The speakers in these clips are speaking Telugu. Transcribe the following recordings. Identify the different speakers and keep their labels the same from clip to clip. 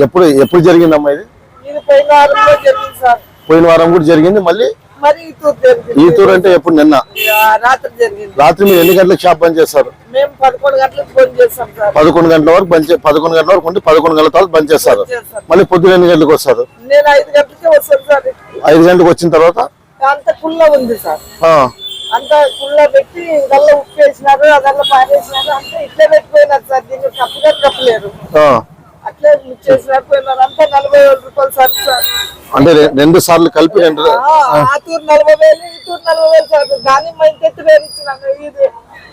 Speaker 1: ఎప్పుడు ఎప్పుడు జరిగిందమ్మా ఇది? పోయిన వారం కూడా జరిగింది. మళ్ళీ ఈ తూరు అంటే ఎప్పుడు? నిన్న రాత్రి మీరు ఎన్ని గంటలకు షాప్ బంద్ చేస్తారు? 11 గంటల వరకు 11 గంటల వరకు ఉండి 11 గంటల తర్వాత బంద్ చేస్తారు. మళ్ళీ పొద్దున ఎన్ని గంటలకు వస్తారు? 5 గంటలకు వచ్చిన తర్వాత
Speaker 2: అంత కుళ్ళ ఉంది సార్, అంత కుళ్ళ పెట్టి గల్ల ఉప్పు వేసినారు, అదల్లా పారేసినారు, అంతా ఇట్లా పెట్టిపోయినారు సార్. దీన్ని తప్పుగా తప్పలేరు, అట్లే చేసినారు పోయినారు. అంతా 40,000 రూపాయలు సార్.
Speaker 1: అంటే 2 సార్లు కలిపి
Speaker 2: ఆ తూరు 40,000, ఈ తూరు 40,000 సార్. దానిమ్మ ఇంత వేయించినాను, ఇది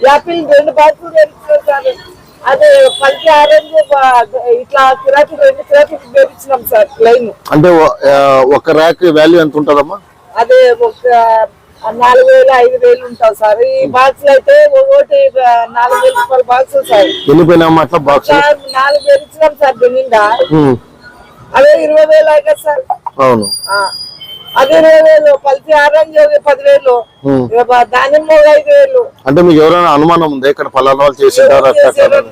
Speaker 2: యాపిల్ 2 బాక్సులు వేయించినారు సార్. అదే పల్కి ఆరెంజ్ ఇట్లా కిరాకి 2 కిరాకి వేయించినాం సార్ లైన్.
Speaker 1: అంటే ఒక ర్యాక్ వాల్యూ ఎంత ఉంటదమ్మా?
Speaker 2: అదే ఒక 4,000, 5,000 ఉంటావు సార్. ఈ బాక్స్ అయితే ఒకటి 4,000 రూపాయల బాక్స్ సార్.
Speaker 1: ఎన్ని పోయినామా అట్లా బాక్స్?
Speaker 2: 4,000 ఇచ్చినాం సార్ నిండా. అదే 20,000 అయ్యారు సార్.
Speaker 1: అవును,
Speaker 2: అదే 20,000. పల్చి ఆరెంజ్ 10,000, దానిమ్మ 5,000.
Speaker 1: అంటే మీకు ఎవరైనా అనుమానం ఉందా ఇక్కడ పలానా వాళ్ళు చేసింటారు?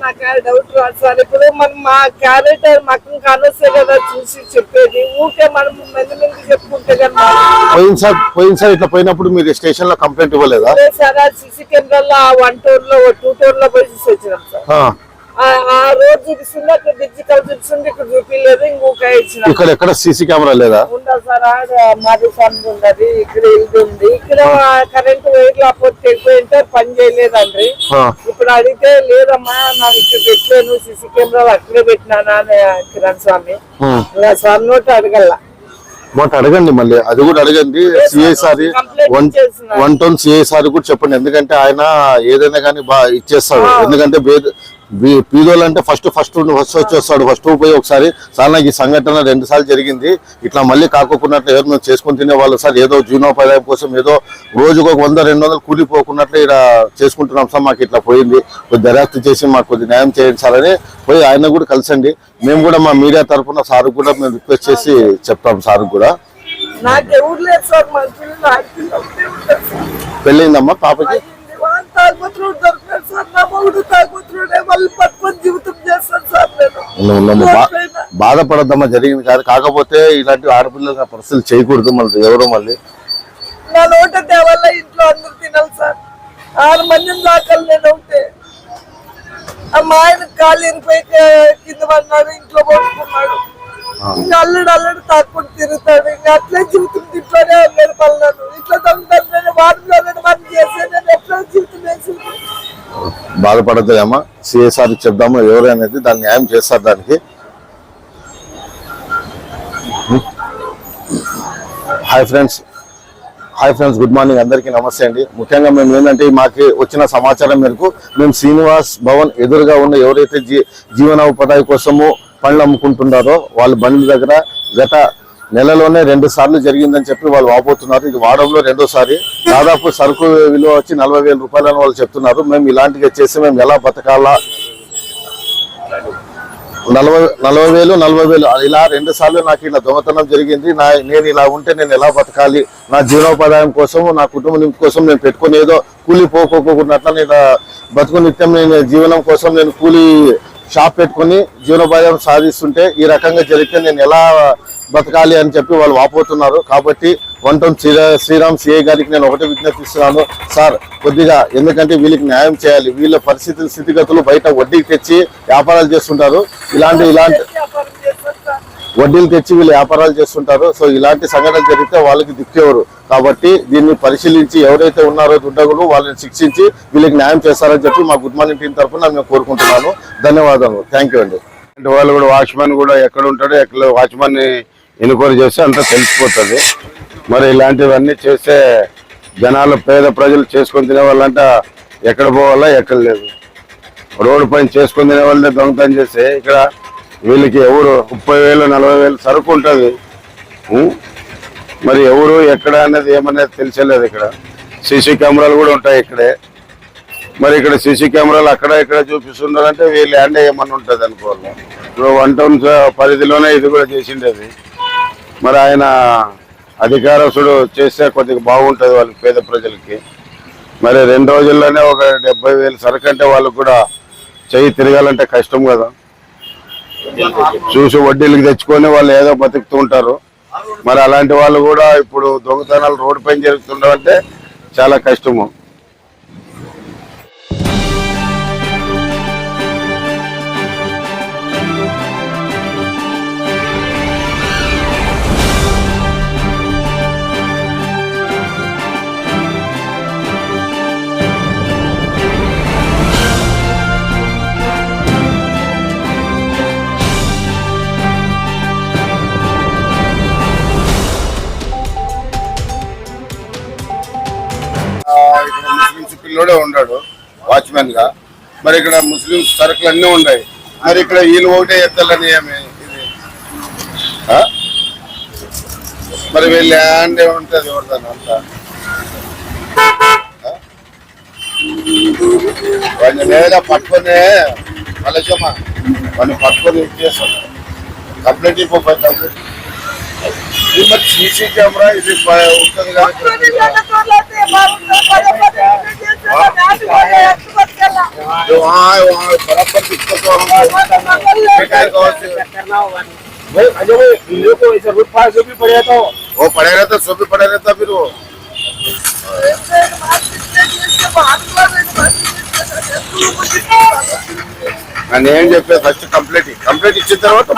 Speaker 2: నాకు డౌట్ రాదు సార్. ఇప్పుడు మనం మా క్యారెట్ మక్కం కానొస్తే కదా చూసి చెప్పేది, ఊకే మనం మంది చెప్పుకుంటే కదా.
Speaker 1: పోయినసారి ఇట్లా పోయినప్పుడు మీరు స్టేషన్ లో కంప్లైంట్ ఇవ్వలేదా?
Speaker 2: సార్ సీసీ కెమెరాలో 1 టూర్ లో 2 టూర్ లో పోయి చూసి వచ్చినాం సార్. ఆ రోడ్ చూపిస్తుంది, అక్కడ డిజిటల్ చూపిస్తుంది, ఇక్కడ చూపించలేదు. ఇంకొక
Speaker 1: ఇక్కడ ఎక్కడ సీసీ కెమెరా లేదా?
Speaker 2: ఉండదు సార్. మాది ఫండ్ ఉండదు, ఇక్కడ ఇది ఉంది. ఇక్కడ కరెంట్ వైర్లు అప్పుడు తెగిపోయింటే పని చేయలేదండి. ఇప్పుడు అడిగితే లేదమ్మా నాకు ఇక్కడ పెట్టలేను, సీసీ కెమెరాలు అక్కడే పెట్టినానా అని కిరణ్ స్వామి. స్వామి నోటి అడగల
Speaker 1: అడగండి, మళ్ళీ అది కూడా అడగండి. CI sir 1 town CI sir కూడా చెప్పండి, ఎందుకంటే ఆయన ఏదైనా కానీ బాగా ఇచ్చేస్తాడు. ఎందుకంటే పీదోళ్ళు అంటే ఫస్ట్ వచ్చేస్తాడు. ఫస్ట్ పోయి ఒకసారి సార్ నాకు ఈ సంఘటన 2 సార్లు జరిగింది, ఇట్లా మళ్ళీ కాకోకున్నట్లు ఎవరు మేము చేసుకుని తినేవాళ్ళు సార్, ఏదో జీవనోపాయం కోసం ఏదో రోజుకు 100-200 కూలిపోకున్నట్లు ఇలా చేసుకుంటున్నాం సార్, మాకు ఇట్లా పోయింది, కొద్ది దర్యాప్తు చేసి మాకు కొద్ది న్యాయం చేయండి సార్ అని పోయి ఆయన కూడా కలిసండి. మేము కూడా మా మీడియా తరఫున సార్ కూడా మేము రిక్వెస్ట్ చేసి చెప్తాం. సార్ కూడా పెళ్ళయిందమ్మా పాపకి? బాధపడద్దమ్మా, జరిగింది కాదు. కాకపోతే ఇలాంటి ఆడపిల్లల పరిస్థితులు చేయకూడదు మళ్ళీ ఎవరో. మళ్ళీ
Speaker 2: నా నోట దేవల్ల ఇంట్లో అందరూ తినాలి సార్. 6 మందిని దాకాలి నేను ఉంటే. మా ఆయన కాలు ఇరిపోయి కింద పడినాడు, ఇంట్లో పడుకున్నాడు. ఇంకా అల్లుడు తాక్కుని తిరుగుతాడు. ఇంకా అట్లే జీవితం ఇంట్లోనే గడపన్నాను. ఇట్లా దొంగతాను వారంలో చేసే నేను ఎట్లా జీవితం వేసి.
Speaker 1: బాధపడద్దు అమ్మా, సిఎస్ఆర్ చెప్దాము ఎవరైనా దాన్ని న్యాయం చేస్తారు దానికి. హాయ్ ఫ్రెండ్స్, గుడ్ మార్నింగ్, అందరికీ నమస్తే అండి. ముఖ్యంగా మేము ఏంటంటే మాకు వచ్చిన సమాచారం మేరకు మేము శ్రీనివాస్ భవన్ ఎదురుగా ఉన్న ఎవరైతే జీవనోపాధి కోసము పండ్లు అమ్ముకుంటున్నారో వాళ్ళ బండ్ల దగ్గర గత నెలలోనే 2 సార్లు జరిగిందని చెప్పి వాళ్ళు వాపోతున్నారు. ఇది వారంలో 2వ సారి. దాదాపు సరుకు విలువ వచ్చి 40,000 రూపాయలు అని వాళ్ళు చెప్తున్నారు. మేము ఇలాంటివి చేసి మేము ఎలా బతకాలా, 40,000 ఇలా 2 సార్లు నాకు ఇలా దొంగతనం జరిగింది, నేను ఇలా ఉంటే నేను ఎలా బతకాలి, నా జీవనోపాధ్యాయం కోసం నా కుటుంబం కోసం నేను పెట్టుకుని ఏదో కూలి పోకోకున్నట్ల నేను బతుకు నిత్యం నేను జీవనం కోసం నేను కూలి షాప్ పెట్టుకుని జీవనోపాధ్యాయం సాధిస్తుంటే ఈ రకంగా జరిగితే నేను ఎలా బతకాలి అని చెప్పి వాళ్ళు వాపోతున్నారు. కాబట్టి 1 టౌన్ శ్రీరామ్ సిఐ గారికి నేను ఒకటే విజ్ఞప్తిస్తున్నాను సార్, కొద్దిగా ఎందుకంటే వీళ్ళకి న్యాయం చేయాలి. వీళ్ళ స్థితిగతులు బయట వడ్డీకి తెచ్చి వ్యాపారాలు చేస్తుంటారు, ఇలాంటి వడ్డీలు తెచ్చి వీళ్ళు వ్యాపారాలు చేస్తుంటారు. సో ఇలాంటి సంఘటనలు జరిగితే వాళ్ళకి దిక్కేవారు. కాబట్టి దీన్ని పరిశీలించి ఎవరైతే ఉన్నారో దుండగులు వాళ్ళని శిక్షించి వీళ్ళకి న్యాయం చేస్తారని చెప్పి మా గుడ్ మార్నింగ్ టీం తరఫున నేను కోరుకుంటున్నాను. ధన్యవాదాలు, థ్యాంక్ యూ అండి.
Speaker 3: వాళ్ళు కూడా వాచ్మెన్ కూడా ఎక్కడ ఉంటాడో ఎక్కడ వాచ్మెన్ ఎన్క్వైరీ చేస్తే అంతా తెలిసిపోతుంది. మరి ఇలాంటివన్నీ చేస్తే జనాలు పేద ప్రజలు చేసుకొని తినే వాళ్ళంట ఎక్కడ పోవాలా ఎక్కడ లేదు. రోడ్డు పైన చేసుకొని తినే వాళ్ళని దొంగతనం చేస్తే ఇక్కడ వీళ్ళకి ఎవరు 30,000 40,000 సరుకు ఉంటుంది. మరి ఎవరు ఎక్కడ అనేది ఏమనేది తెలిసేలేదు. ఇక్కడ సీసీ కెమెరాలు కూడా ఉంటాయి ఇక్కడే. మరి ఇక్కడ సీసీ కెమెరాలు అక్కడ ఇక్కడ చూపిస్తున్నారంటే వీళ్ళు హ్యాండ్ ఏమన్నా ఉంటుంది అనుకోవాలి. ఇప్పుడు 1 టౌన్ పరిధిలోనే ఇది కూడా చేసిండేది. మరి ఆయన అధికారస్తుడు చేస్తే కొద్దిగా బాగుంటుంది వాళ్ళకి, పేద ప్రజలకి. మరి 2 రోజుల్లోనే ఒక 70,000 సరుకు అంటే వాళ్ళకు కూడా చెయ్యి తిరగాలంటే కష్టం కదా. చూసి వడ్డీలకు తెచ్చుకొని వాళ్ళు ఏదో బతుకుతూ ఉంటారు. మరి అలాంటి వాళ్ళు కూడా ఇప్పుడు దొంగతనాలు రోడ్డు పైన జరుగుతుండవంటే చాలా కష్టము. ఇక్కడ ముస్లింస్ పిల్లోడే ఉన్నాడు వాచ్మెన్ గా. మరి ఇక్కడ ముస్లింస్ సరుకులు అన్నీ ఉన్నాయి. మరి ఇక్కడ వీళ్ళు ఒకటే ఎత్తాలని ఏమి ఇది? మరి వీళ్ళ ల్యాండ్ ఏముంటుంది ఎవరిదాన్ని అంతా? వాడిని లేదా పట్టుకొని మళ్ళీమ్మా వాడిని పట్టుకొని ఇచ్చేస్తాను. కంప్లైంట్ ఇవ్వకపోయి కంప్లైంట్. ఇది మరి సీసీ కెమెరా ఇది ఉంటుంది वो पड़े रहता सो भी पड़े रहता फिर वो నేను ఏం చెప్పే ఫస్ట్ కంప్లీట్ ఇచ్చిన తర్వాత